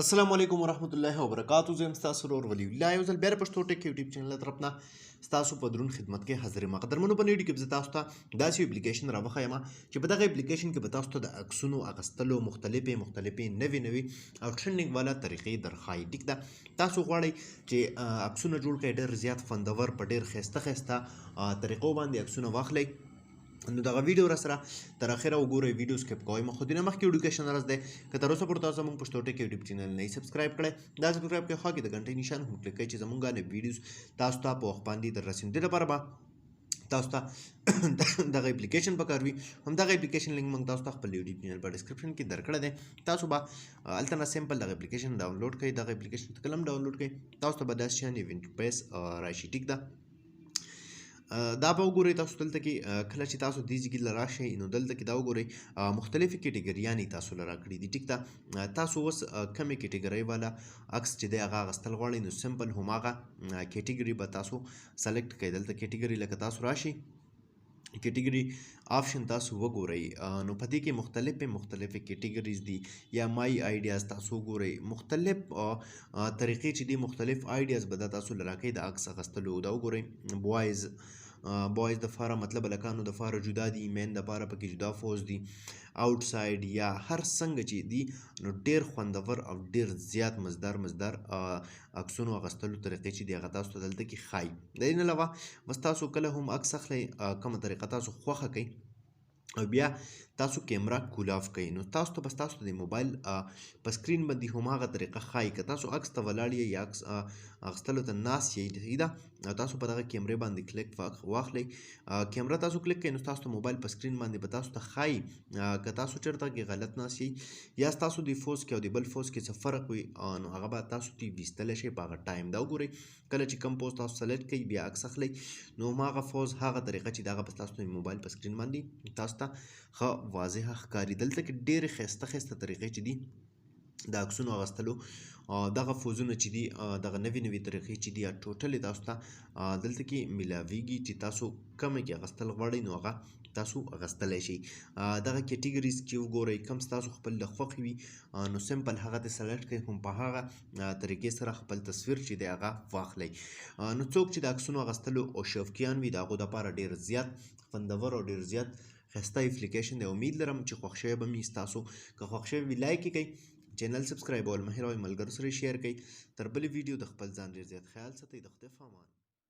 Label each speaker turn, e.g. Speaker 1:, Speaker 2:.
Speaker 1: السلام علیکم ورحمۃ اللہ وبرکاتہ. زه یم ستاسو ورور ولی الله. یو ځل بیا د پښتو ټیک یوټیوب چینل له طرف نه ستاسو په درون خدمت کې حاضر یم. قدرمنو، په ویډیو کې به زه تاسو ته داسې یو اپلیکیشن راوښیم چې په دغه اپلیکیشن کې به تاسو ته د عکسونو اخیستلو مختلفې نوې او ټرینډینګ والا طریقې درښایي. ټیک ده، تاسو غواړئ چې عکسونه جوړ کړئ ډېر زیات خوندور په ډېر ښایسته طریقو باندې عکسونه واخلئ. نو دغه ویډیو را سره تر اخره وګورئ. ویډیو سکپ کوئ مه، خو دې نه مخکې ایډوکیشن راز دی که تر اوسه پورې تاسو زموږ پښتو ټیک یوټیوب چینل نه سبسکرایب کړی، دا سبسکرایب کړئ، خوا کې د غنټۍ نشان هم کلیک کړئ چې زموږ نوې ویډیوز تاسو ته په وخت باندې در رسېږي. دې لپاره به تاسو ته دغه اپلیکیشن پکار وي. همدغه اپلیکیشن لینک موږ تاسو ته خپل یوټیوب چینل په ډسکرپشن کې درکړی دی. تاسو به هلته نه سمپل دغه اپلیکیشن ډاونلوډ کړئ. دغه اپلیکیشن ته کله هم ډاونلوډ کړئ تاسو ته به داسې شان یو انټرفیس راشي. ټیک ده، دا به وګورئ. تاسو دلته کې کله چې تاسو دې ځای ته راشئ نو دلته کې دا وګورئ مختلفې کیټګریانې تاسو له راکړي دي. ټیک ده، تاسو اوس کمې کیټګرۍ والا عکس چې دی هغه اخیستل غواړئ نو سمپل هماغه کیټګري به تاسو سلیکټ کړئ. دلته کیټګري لکه تاسو راشئ، کیټګري آپشن تاسو وګورئ نو په دې کې مختلفې کیټګریز دي یا مای آیډیاز تاسو وګورئ. مختلف طریقې چې دي، مختلف آیډیاز به دا تاسو له راکوي د عکس اخیستلو. دا وګورئ، بوایز دپاره مطلب هلکانو دپاره جدا دي، مین دپاره پکې جدا فوز دي، آوټ سایډ یا هر څنګه چې دي نو ډېر خوندور او ډېر زیات مزدار عکسونو اخیستلو طریقې چې دي هغه تاسو ته دلته کې ښایي. د دې نه علاوه بس تاسو کله هم عکس اخلئ کومه طریقه تاسو خوښه کوئ او بیا تاسو کیمرا کول آف کوئ نو تاسو ته بس تاسو ته د موبایل په سکرین باندې هماغه طریقه ښایي. که تاسو عکس ته ولاړ یئ یا عکس اخیستلو ته ناست یئ، صحیح ده، تاسو په دغه کیمرې باندې کلیک واخلئ. کیمرا تاسو کلیک کړئ نو تاسو ته موبایل په سکرین باندې به تاسو ته ښایي. که تاسو چېرته کې غلط ناست یئ یا ستاسو د فوز کې او د بل فوز کې څه فرق وي نو هغه به تاسو ته ویستلی شئ په هغه ټایم. دا وګورئ، کله چې کوم پوز تاسو سلیکټ کړئ بیا عکس اخلئ نو هماغه فوز هغه طریقه چې د هغه به ستاسو د موبایل په سکرین باندې تاسو ته ښه واضحه ښکاري. دلته کې ډېرې ښایسته طریقې چې دي د عکسونو اخیستلو، دغه فوزونه چې دي، دغه نوې طریقې چې دي ټوټلې تاسو ته دلته کې میلاویږي چې تاسو کومه کې اخیستل غواړئ نو هغه تاسو اخیستلی شئ. دغه کیټګریز کې وګورئ کوم ستاسو خپل د خوښې وي نو سمپل هغه ته سلیکټ کړئ، هم په هغه طریقې سره خپل تصویر چې دی هغه واخلئ. نو څوک چې د عکسونو اخیستلو او شوقیان وي د هغو دپاره ډېر زیات خوندور او ډېر زیات ښایسته اپلیکیشن دی. امید لرم چې خوښ شوی به مې ستاسو. که خوښ شوی وي لایک یې کړئ، چینل سبسکرایبول مه هېروئ، ملګرو سره یې شیر کړئ. تر بلې ویډیو د خپل ځان ډېر زیات خیال ساتئ. د خدای په امان.